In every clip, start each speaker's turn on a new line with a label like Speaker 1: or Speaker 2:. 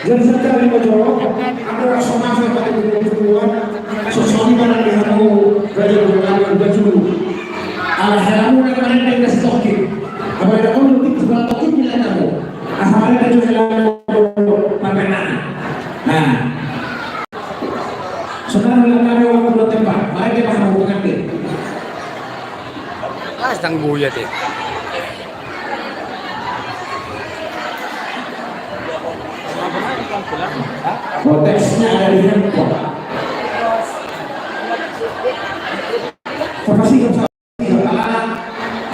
Speaker 1: Jadi sekali bojoro, ada rasa nafsu pada kebutuhan, sesuatu yang dihamu raja berlalu baju. Alhamdulillah kemarin kita stokin. Apa yang kamu nanti sebelah tokin bila kamu. Ahmad itu selalu pembenaran. Nah, sekarang kami waktu dua tempat, mari kita hubungkan dia.
Speaker 2: Sedang buyat ya.
Speaker 1: Konteksnya ada di handphone. Terima kasih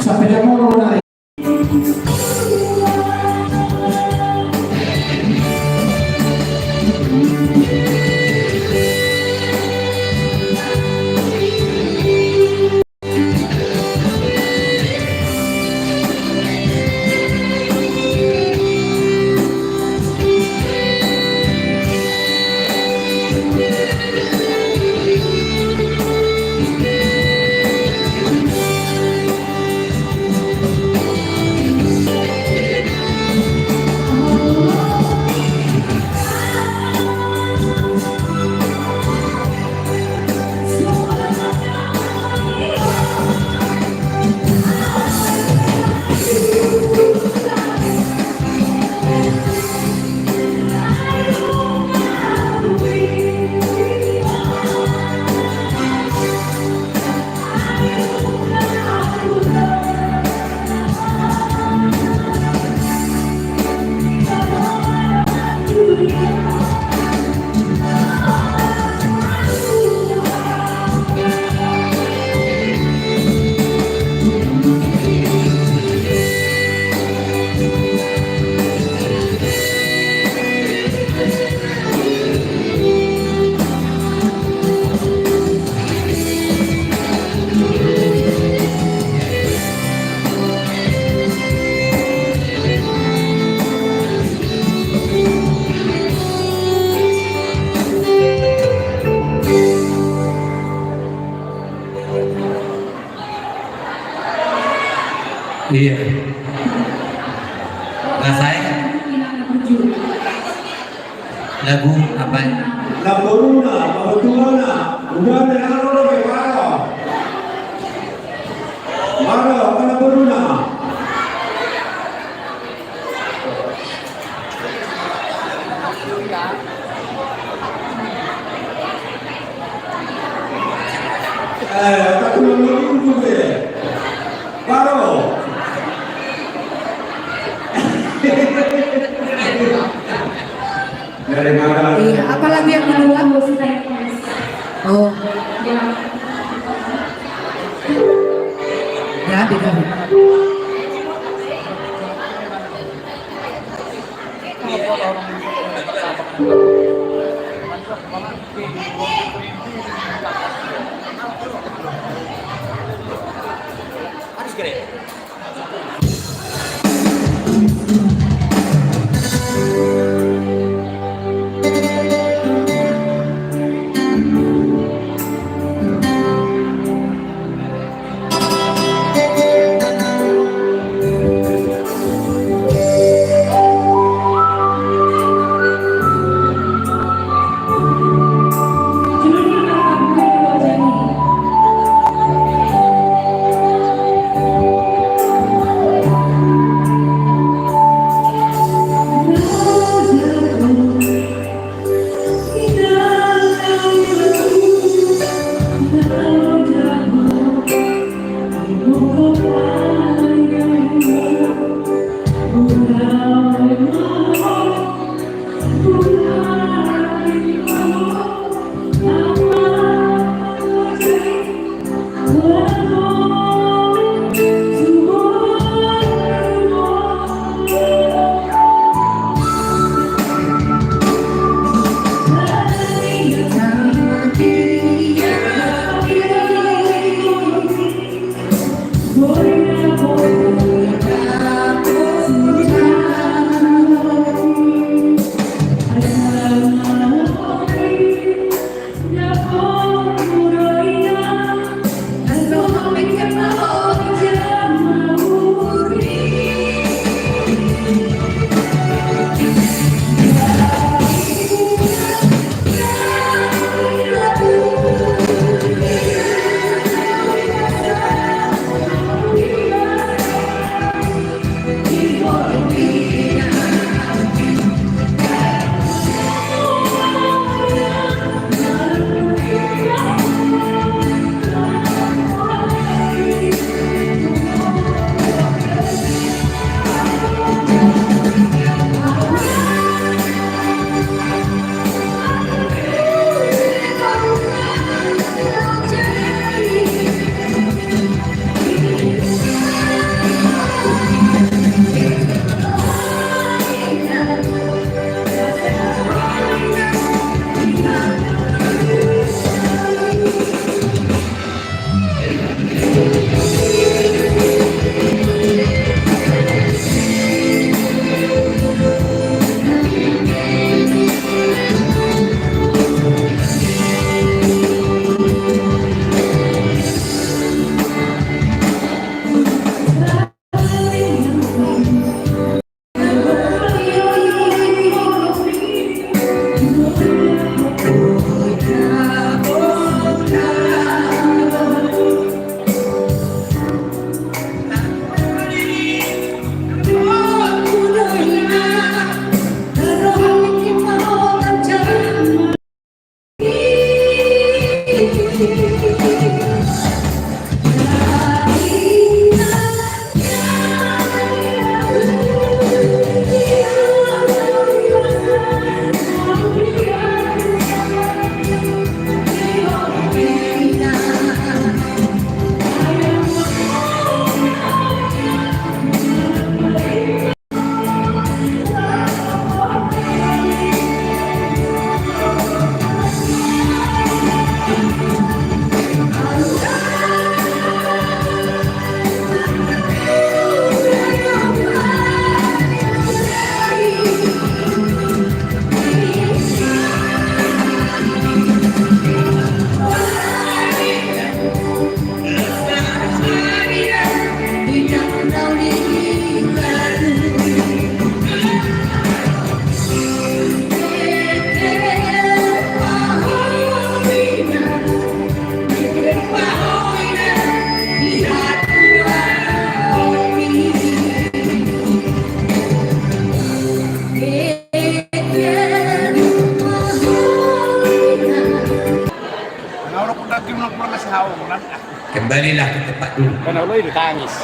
Speaker 1: sampai jam mau naik.
Speaker 3: Iya. Nah saya lagu apa?
Speaker 1: Lagu Luna, Luna, udah ada yang lalu Maro. Maro, lagu Luna. Tak perlu juga. Maro. Dari mana?
Speaker 4: Iya, apa lagu yang kedua? Oh. Ya, beda.
Speaker 2: Harus gede.
Speaker 3: Kembalilah ke tempat dulu.
Speaker 2: Karena lo itu tangis.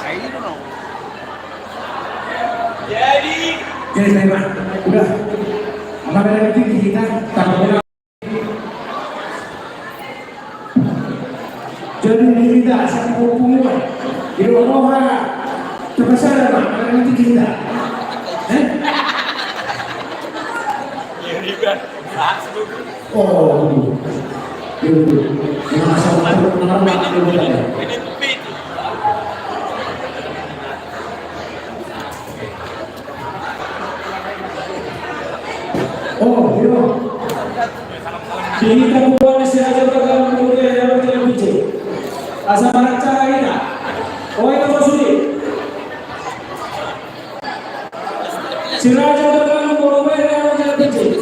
Speaker 1: Jadi teman, udah. Maka nanti kita tak jadi kita asal hubungan di orang terpaksa apa? Maka nanti kita. Oh, itu. Masalah oh, iya. Jadi kabupaten Siraja Bagam kemudian yang tidak bijak. Asa baca ini. Oh itu maksudnya. Siraja Bagam kemudian yang tidak bijak.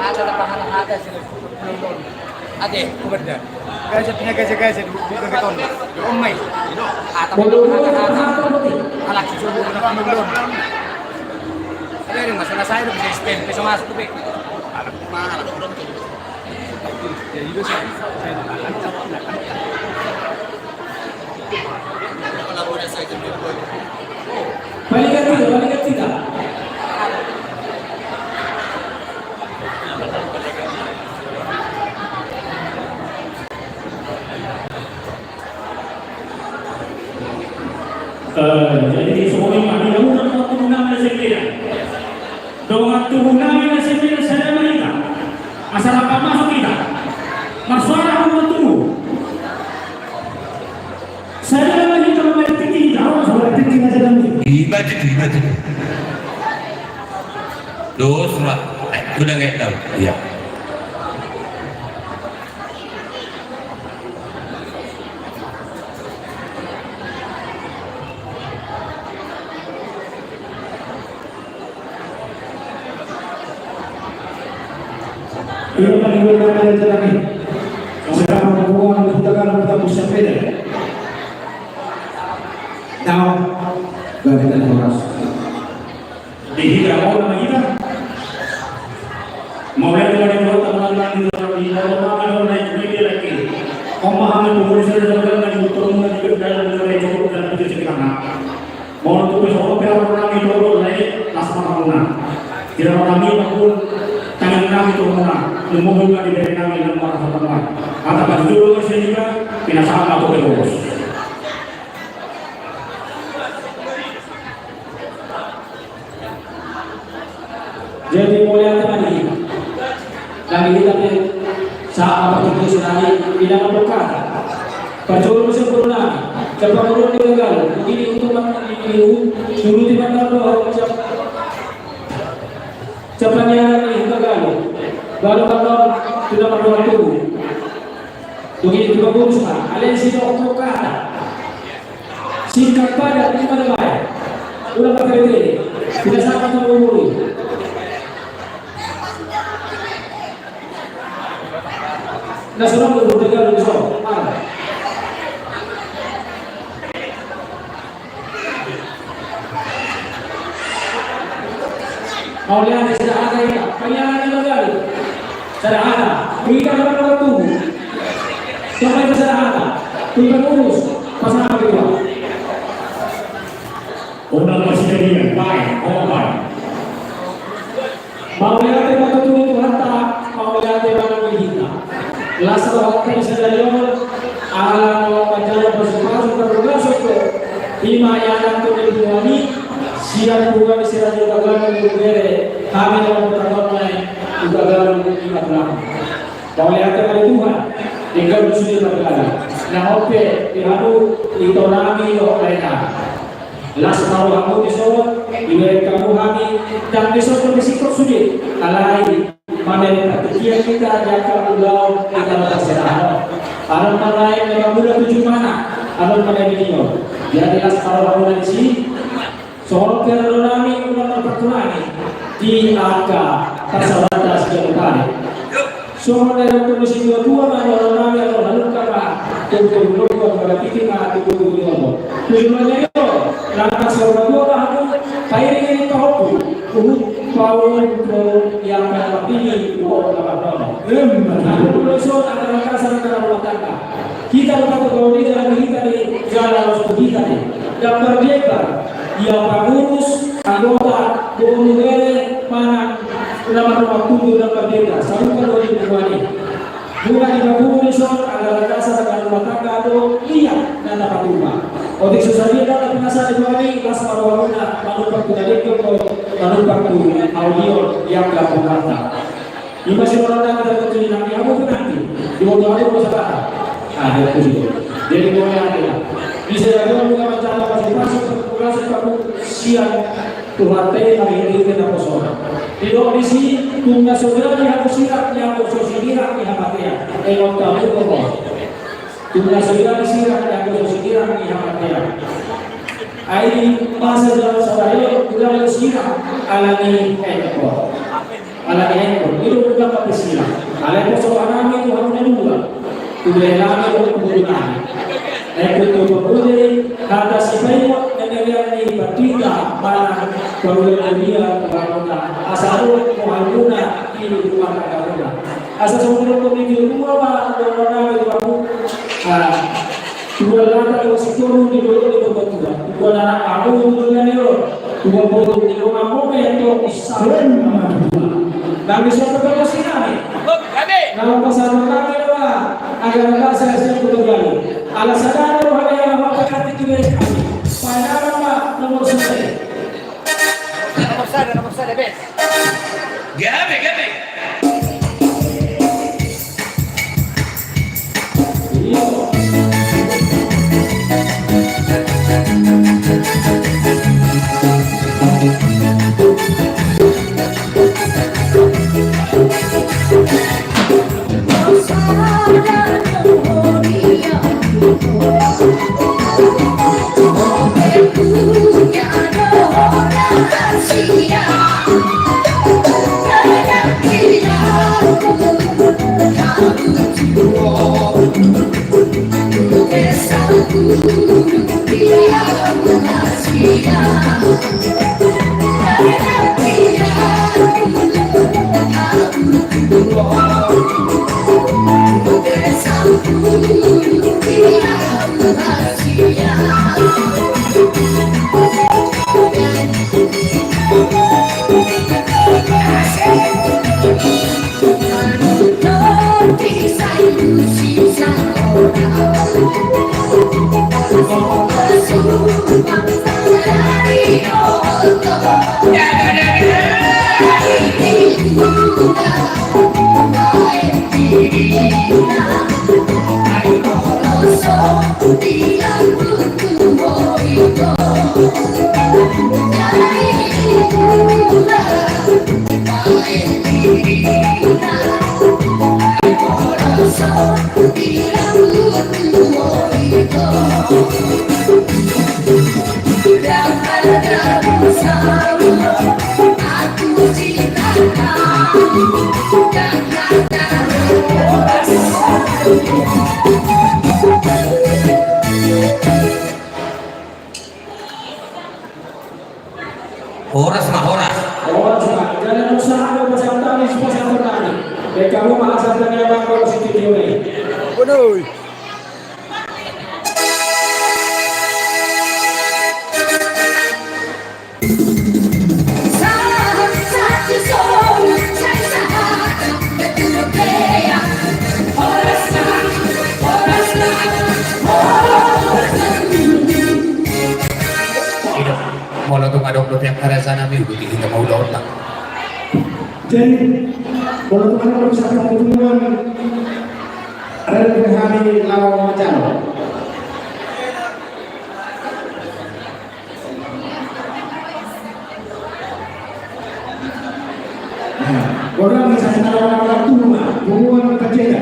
Speaker 2: Ada tapahan ada sih. Ade, kuberda. Guys, punya guys di beton. Omai. Atau anak cucu kenapa belum? Ada yang masalah saya udah bisa stand, bisa masuk tuh, Bek. Anak mana anak orang tuh. Ya itu saya kalau udah saya jadi
Speaker 1: Balikan tiga. Jadi semua ini adalah waktu nabi sekalian. Waktu nabi sekalian saya mereka. Asal apa masuk kita? Masalah waktu. Saya lagi kalau berpikir jauh soal pikir aja dulu.
Speaker 3: Ibadah. Dosa. Udah nggak tahu. Iya.
Speaker 1: Ini paling benar dari jalan ini. Sekarang hubungan kita bisa beda. Tahu? Gak kita harus. Dihidra mau nama kita. Mau yang dari kota teman-teman di dalam naik media lagi. Pemahaman pengurus dari dalam turun dan juga dalam dari cukup dan itu sekitar. Mau untuk besok orang itu naik asma mana? Tidak kami maupun tangan kami turun. Memohon dari kami dan para teman-teman. Atas dulu sehingga pinasaan atau terus. Jadi mulai tadi kita saat itu sedang tidak membuka. Perjuangan sempurna. Coba turun di gagal. Begini untuk dulu di mana doa cepatnya ini gagal. Kalau sudah berdoa itu, begitu juga berusaha. Kalian sudah berdoa, sikap pada ibadah baik. Udah pakai ini, tidak sama sama umur. Nah, sudah berdoa dulu so. Mau lihat sudah ada ya, penyanyi gagal. Sederhana, kita dapat waktu. Siapa yang sederhana? Kita urus pasangan kedua. Undang masih jadi baik, baik. Mau lihat waktu itu harta, mau lihat waktu kita. Lasa waktu bisa jadi alam pancasila bersuara bergasuk. Lima yang untuk dibuani, siap bukan istirahat juga gagal berdiri. Kami dalam pertemuan juga gagal lima bulan. Kalau lihat kali Tuhan, tinggal bersuci berkali. Nah oke, dihadu itu nami mereka. Las tahu kamu disebut, ibarat kamu kami dan besok berisiko suci. Alai pada ketika kita jaga pulau kita berserahan. Alam lain mereka muda tujuh mana? Alam pada video. Jadi las tahu kamu dari sini. Soal keronami ulang pertuani di angka kasawata sekian kali. Soal dari kondisi dua keronami atau lalu kata tujuh pada titik mati tujuh. Tujuannya itu langkah soal dua aku kaya ini kau pun kau bersuara antara kasar antara rumah tangga. Kita berkata bahwa di dalam kita di jalan harus kita nih. Dan merdeka, ya pengurus, anggota, gubernur, mana nama tujuh dan merdeka. Salukan oleh ini. Bukan di pengurus antara kasar antara rumah tangga atau iya dan dapat rumah. Untuk sesuatu dalam pengasas ini kelas marwahuna manufaktur dari manufaktur audio yang dilakukan. Di masih orang ada ketujuh nanti aku pun nanti di waktu aku masalah ada tujuh. Jadi boleh ada. Bisa ada juga macam apa masuk kamu siang Tuhan teh kami ini kita kosong. Di kondisi tunggu saudara yang siap yang sosial yang hamatnya. Engkau kamu kok. Tunggu saudara siap yang sosial yang hamatnya. Air masa dalam saudara sudah siap alami engkau. Ala ekor itu bukan pakai silang. Ala persoalan itu harusnya dua. Tujuh lama untuk kebutuhan. Ekor itu berboleh kata siapa yang ini bertiga mana perluan dia kebanyakan asal muhaluna ini rumah tangga. Asal sebelum pemikiran dua orang itu aku dua lama itu sekurang di dua berbuat dua anak aku untuk dua bodoh di rumah moga yang itu saling Kami suatu kali nama pasal kami adalah agar saya siap kembali. Alasan ada hal yang apa kata kita kami. Pada nama nomor 1.
Speaker 2: Nomor satu, bes.
Speaker 3: Gabe, gabe. Horas mah horas.
Speaker 1: Jangan usaha pasal tani pasal tani. Kamu malah sampai yang bang kalau situ ini.
Speaker 2: Bodoh.
Speaker 3: Kalau tuh ada tiap hari sana minggu kita mau doang.
Speaker 1: Jadi kalau teman-teman bisa ketemuan ada di hari lawan macam. Orang bisa menawarkan rumah, hubungan kerja.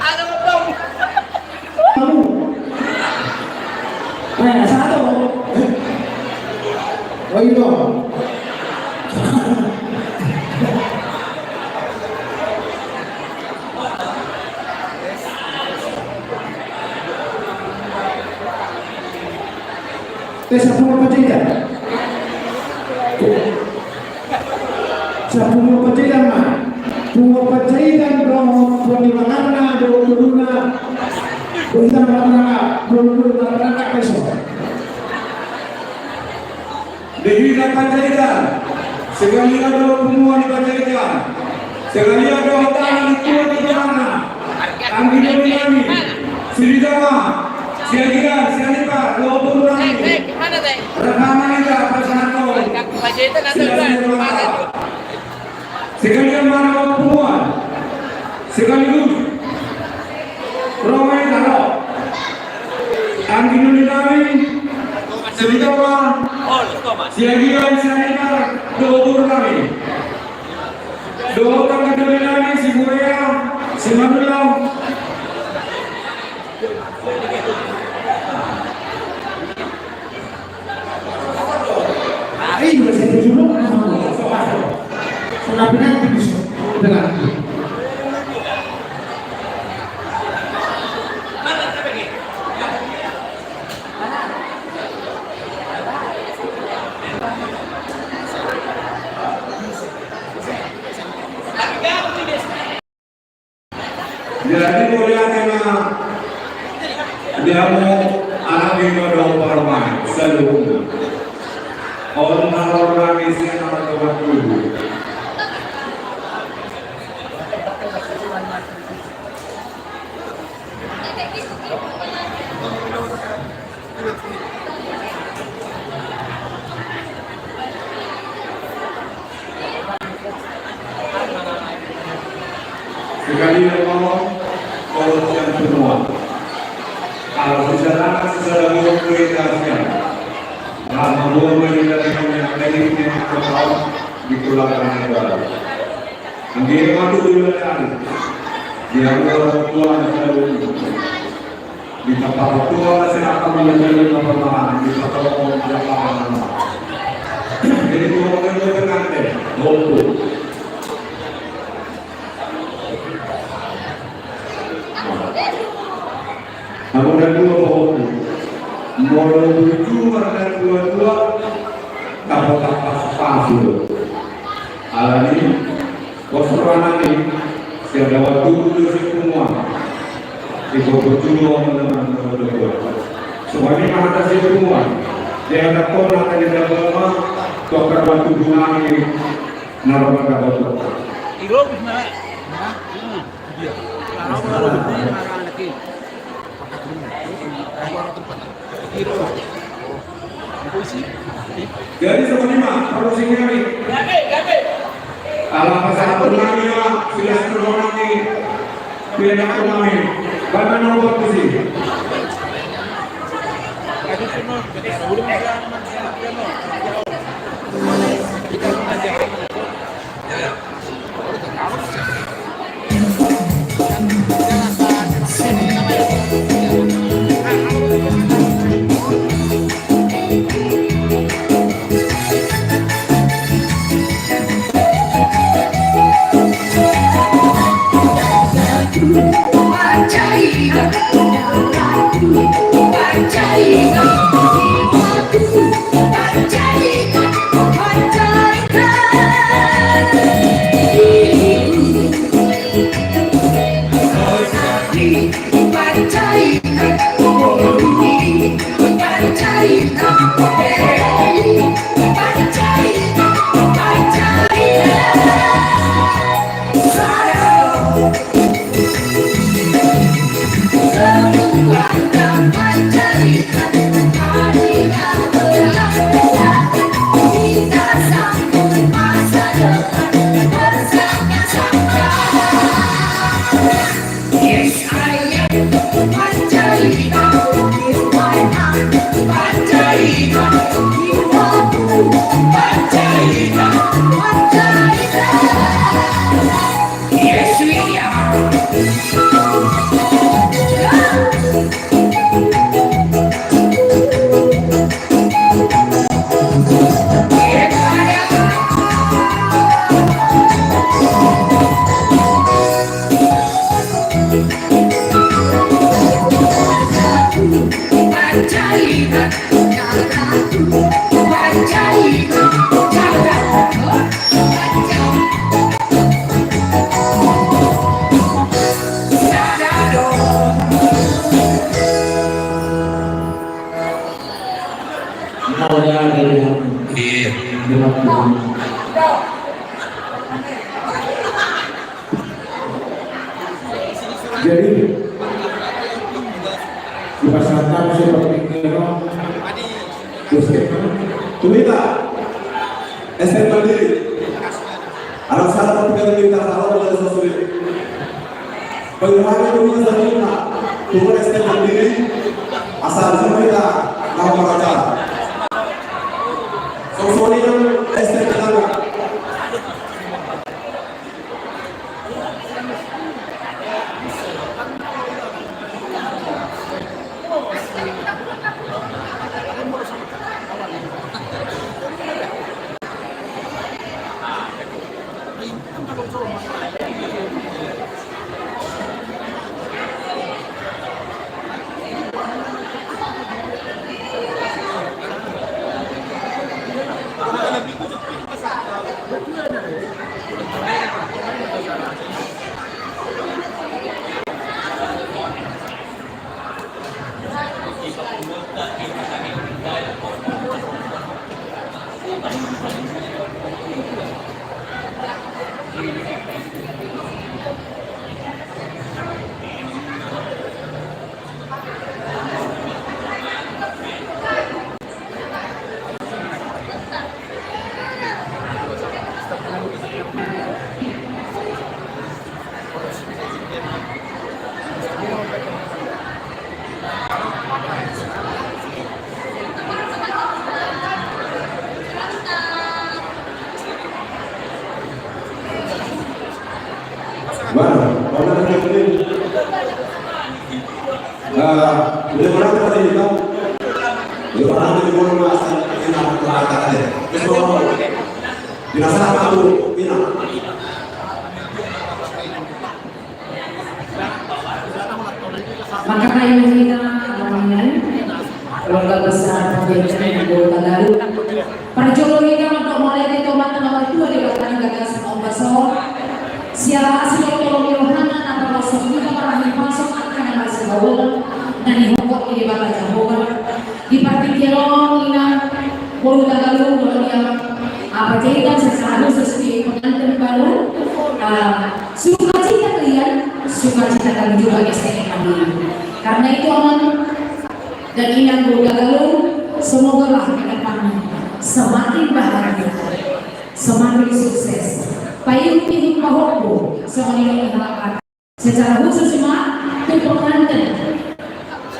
Speaker 2: Ada apa?
Speaker 1: Kamu, satu. Oh iya. Sepuluh pejabat, sepuluh pejabat mah, 2 pejabat dua lima karena dua luna kita karena besok. Dewi dapat jalan. Sekali ada semua dibacakan. Sekali ada tangan itu di mana? Kami kami. Sini sama. Siaga, siapa? Dua puluh orang. Rekaman itu apa satu? Sekali mana semua? Sekaligus. Ramai kalau. Kami kami. Sini sama. Siaga, siapa? Dua puluh kami. Dua orang kami si Korea, si Magelang. Ini masih terjuluk sudah nanti bisa dengan jadi boleh karena dia mau anak itu dong permain selalu orang isi nama Tuhan dulu. Sekali ngomong kalau yang semua, kalau sejarah kurikulasinya. Nah, membuat menjadikan yang lain yang terkait di keluarga negara. Anggir waktu dulu hari, dia orang tua selalu di tempat tua saya akan menjadi pertama di tempat orang yang lama. Jadi orang itu berkantor, mampu. Aku dah dua mampu. Mulai tujuh dan dua dapat pas dulu. Alami kosoran ini siapa waktu dulu semua itu berjuang teman-teman berdua. Semuanya mengatasi semua. Dia ada orang yang tidak lama tokar waktu bunga ini naruh pada waktu. Ibu mana? Dia. Jadi sebenarnya harus ini. Kalau pasal purnamanya sudah terorang di pilihan purnamanya, bahkan nomor posisi. awalnya dari aku.
Speaker 3: Iya.
Speaker 1: Jadi dipasarkan seperti itu.
Speaker 5: Tumita, STM Mandiri. Alam salah ketika diminta salah oleh sesuatu. Bagaimana itu bisa terima? Tunggu STM Mandiri. Asal Tumita, nama raja. Sosoknya STM Mandiri. Bueno, vamos a repetir. Udah pernah kita cerita? Udah pernah kita ngomong masa kita kata deh. Kita ngomong. Dinasar apa tuh? Mina.
Speaker 4: Maka kayo kita ngomongin keluarga besar Panjaitan Anggota Lalu. Perjalanan kita untuk mulai dari tomat nomor 2 di belakang gagasan Om Baso. Siapa hasil tolong Yohana atau Rasul kita meraih masuk akan masih bawah dan dihokok di bawah jambon di parti Kiron ina Polu Tagalu Mulia apa jadikan secara khusus di pengantin baru sukacita kalian sukacita kami juga STM kami karena itu aman dan inang Polu Tagalu semoga lah ke depan semakin bahagia semakin sukses payung hidup mahokbo semuanya diharapkan secara khusus cuma pengantin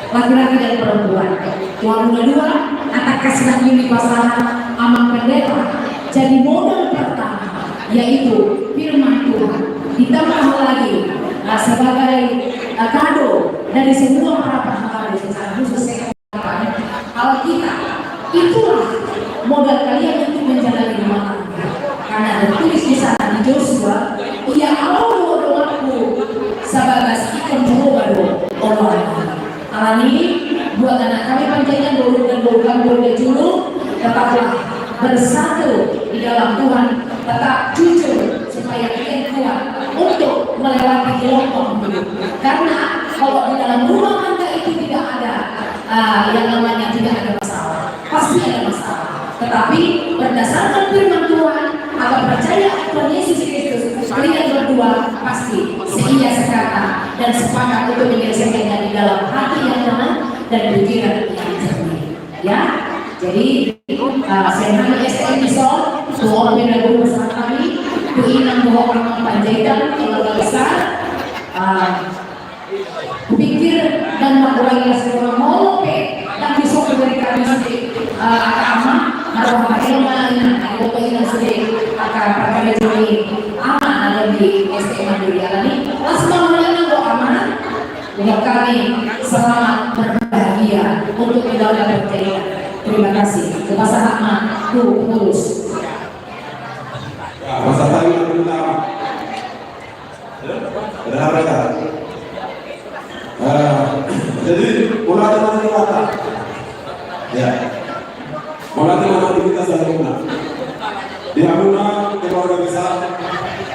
Speaker 4: laki-laki dan perempuan tuan muda dua atas kesenangan di pasangan Amang Pendeta jadi modal pertama yaitu firman Tuhan ditambah lagi sebagai kado dari semua para penghafal secara khusus saya katakan Alkitab itulah modal kalian untuk menjalani rumah tangga karena tertulis di sana di Joshua ia Allah doaku sabagas ikan baru Allah alani buat anak kami Panjaitan dulu dan boleh julu tetaplah bersatu di dalam Tuhan tetap jujur supaya kita kuat untuk melewati gelombang hidup karena kalau di dalam rumah tangga itu tidak ada yang namanya tidak ada masalah pasti ada masalah tetapi berdasarkan firman Tuhan agar percaya kepada Yesus Kristus kalian berdua pasti seia sekata dan sepakat untuk menyelesaikannya di dalam hati yang tenang dan pikiran yang jernih ya jadi saya nama STM Misol semua orang yang guru bersama kami keinginan bahwa orang Panjaitan keluarga besar pikir dan mengurangi seorang molope dan bisa memberi kami sedikit agama atau bagaimana ada pengen sedikit akan perkara jadi aman ada di STM Mandiri ini langsung mengenai doa aman untuk kami selamat berbahagia untuk kita berjaya terima kasih kepada Ahmad tuh pengurus
Speaker 5: Masa tadi yang pertama. Ada mereka. Jadi mulai dari kata. Ya. Mulai dari kita sehingga. Di Amuna keluarga besar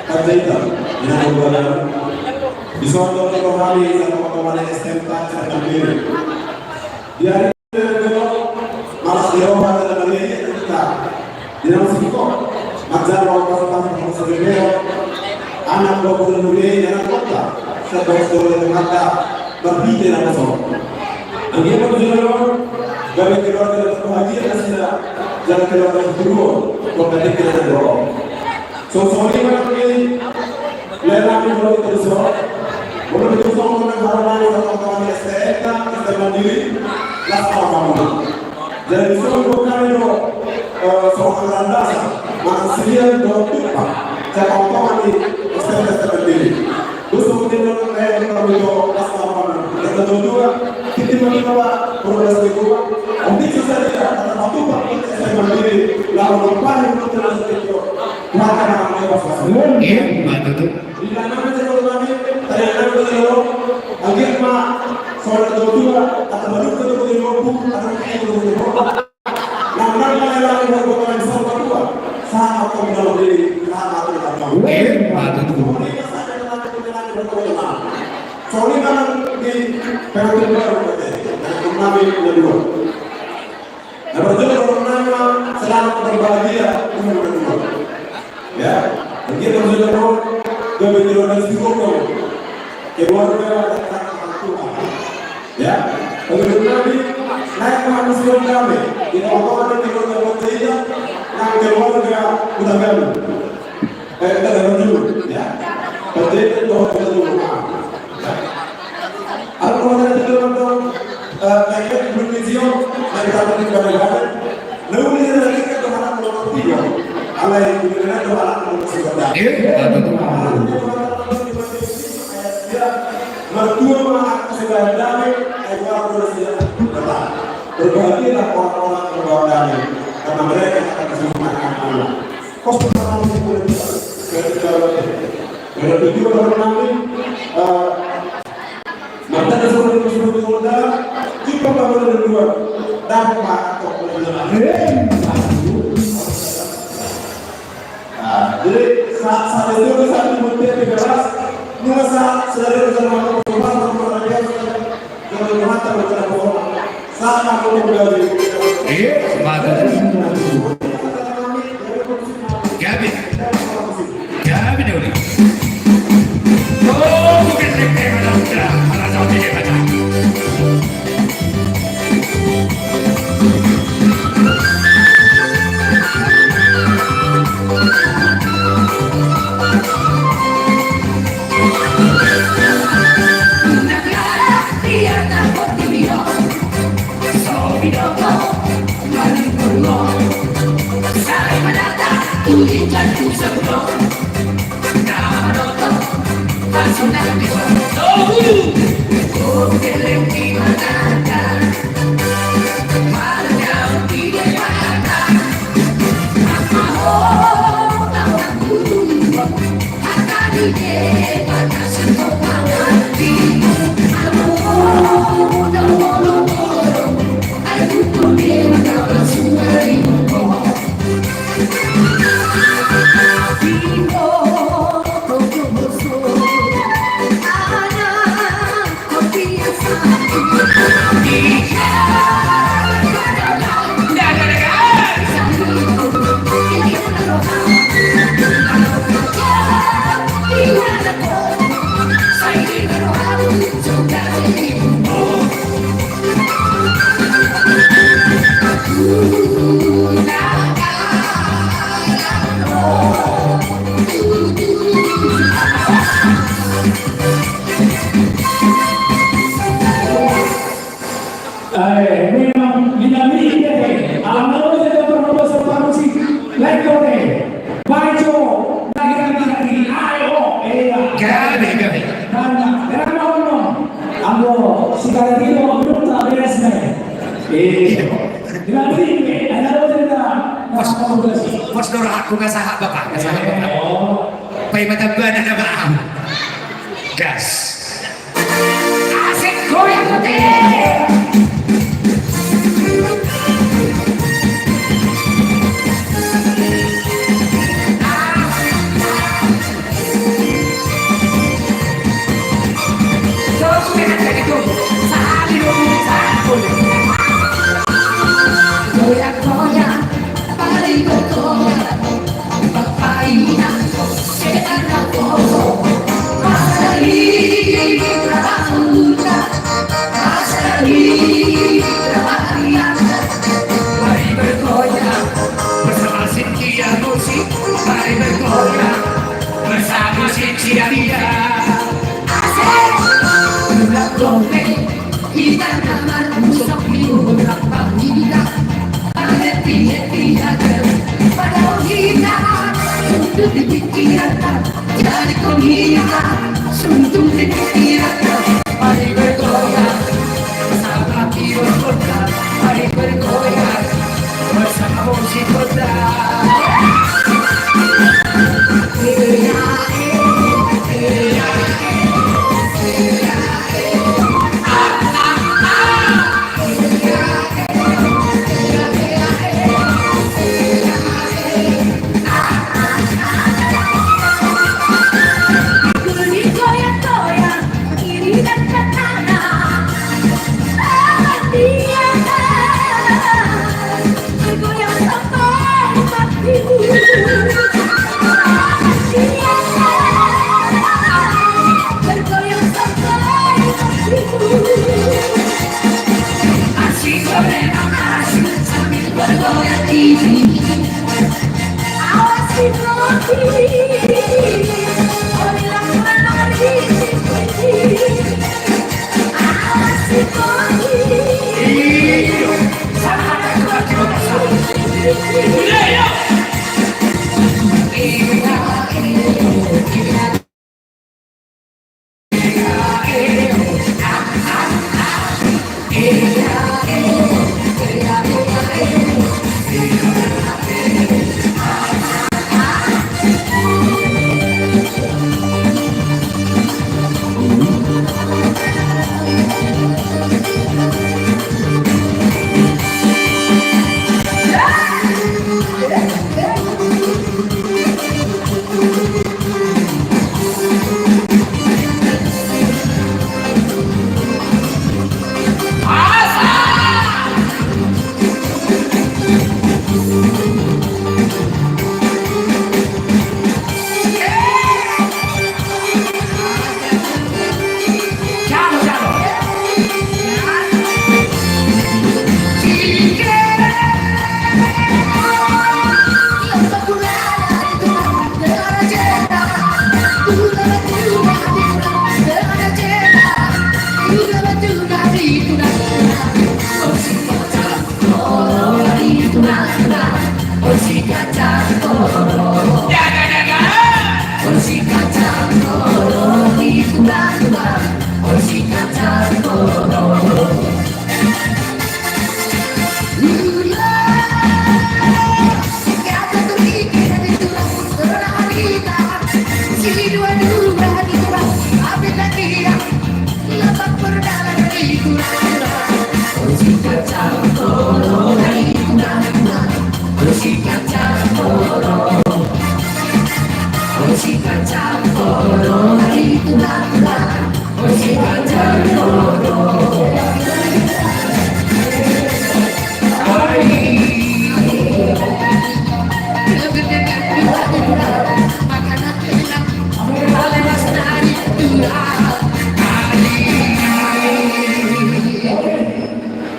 Speaker 5: Panjaitan yang berbeda. Di suatu kami sama teman-teman STM serta Mandiri. Di hari ini malas di rumah dan dinamasico, Mazzaro Pastor Severo, anak 20 lebih jangan kota, setelah yang ada berbeda nama so. Angin berjalan, gawe keluarga bahagia nasib, jalan keluarga kedua, kota kita ada. So sorry mana ni, lelaki kalau itu so, kalau itu so mana harapan orang orang yang sehat, kita mandiri, last tahun. Jadi so bukan itu soal landas, manusia doa, saya orang ini sehat mandiri. Terus kemudian orang itu last tahun, kita dua, kita mengenal progres itu, untuk saya kata satu pak, saya mandiri, lalu depan itu terus itu. Maka nama pasal.
Speaker 3: Iya, betul tuh.
Speaker 5: Di dalam itu kami ternyata betul. Akhir mak soal dua atau baru ketemu di rumah atau kayak di rumah. Namun kalau yang berbuat soal dua sama kalau di sama atau
Speaker 3: Iya, betul tuh.
Speaker 5: Soalnya kan di periode baru kami kedua. Nah, betul orang nama selamat berbahagia umur kedua. Ya, begitu saudara, begitu dan cukup keluarga dan Tuhan. Ya, begitu nabi naik manusia kami, kita orang keluarga manusia, yang keluarga udah kami. Kita dalam dulu, ya. Begitu Tuhan kita dulu. Aku ada di dalam kayak Indonesia, kita dapat kebanyakan. Lalu dia lagi ke Tuhan kalau tidak. Allah yang diberikan doa anak manusia.
Speaker 3: Iya, betul tuh.
Speaker 5: Mertua aku sudah damai, aku manusia tetap. Berbahagialah orang-orang berbawa damai, karena mereka akan diselamatkan Allah. Kos pertama itu boleh bisa. Ketika juga orang kami, mata dasar itu sudah sudah, jika bangun kedua, dapat atau jadi saat itu saat kemudian dibebas, nusa saudara bersama teman-teman dengan mata bercakap bohong, saat aku kembali.
Speaker 3: Iya, betul. Gabi dulu. Oh, bukan kayak mana? Mana jauh dia kata.
Speaker 1: Memang dinamik dia deh. Alam kita berubah separuh lekor deh. Bajo lagi. Ayo,
Speaker 3: Gabi.
Speaker 1: Karena mau ambo sekarang ini mau belum tak beres nih. Dinamik deh. Ada kita.
Speaker 3: Mas Dora aku nggak sahak bapak. Pai mata badan apa? Gas. Asik goyang putih.
Speaker 4: Goyang-goyang, paling kotor.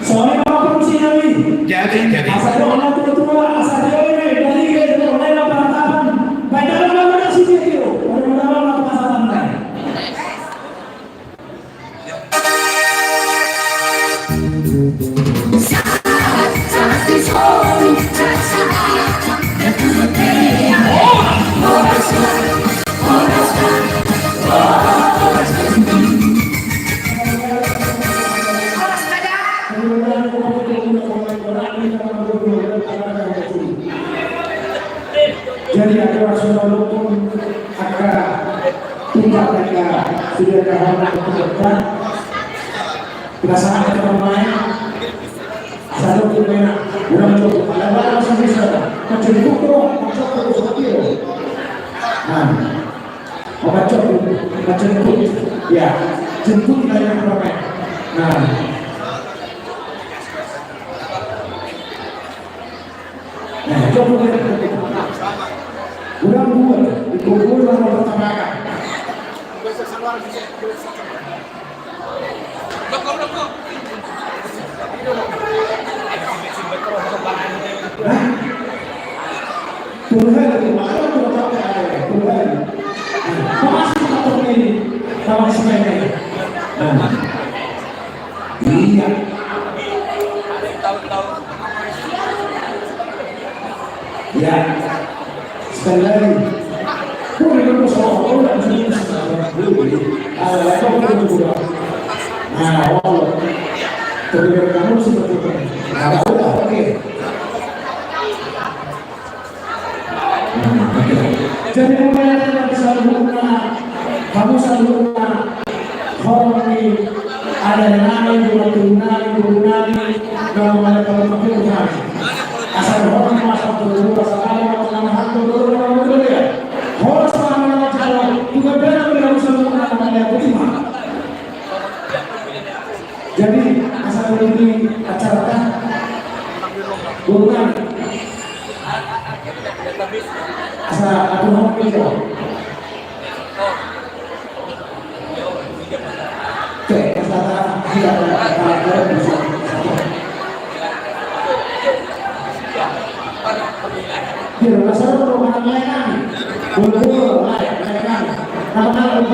Speaker 1: Soalnya apa fungsi kami?
Speaker 3: Jadi.
Speaker 1: Asal orang tua, asal dewe dari kita mulai lapangan. Baca lapangan sih itu. Orang-orang lapangan santai. Jadi ada rasional hukum agar tidak mereka sudah terhormat untuk depan perasaan kita bermain satu kita kurang cukup ada barang masih bisa macam itu macam itu seperti itu nah macam itu ya jemput dari yang bermain nah coba kita udah buat dikumpul sama pertamakan. Tuhan itu mana tuh Tuhan. Masih satu ini sama semuanya. Iya. Ya. Sekali lagi, boleh kita soal orang yang boleh, ada yang juga. Nah, Allah, terlihat kamu seperti itu. Ada oke. Jadi kemudian selalu guna, kamu selalu guna hormati, ada yang lain gunani, kalau ada kalau pakai asal hormat asal dulu asal nama dulu ya hormat sama nama calon juga benar benar usah menggunakan nama terima. Jadi asal ini acara kan bukan asal aku mau itu. Oke, asal tidak ada bisa. Kira-kira kalau mana lain kami, boleh lain kami. Nama-nama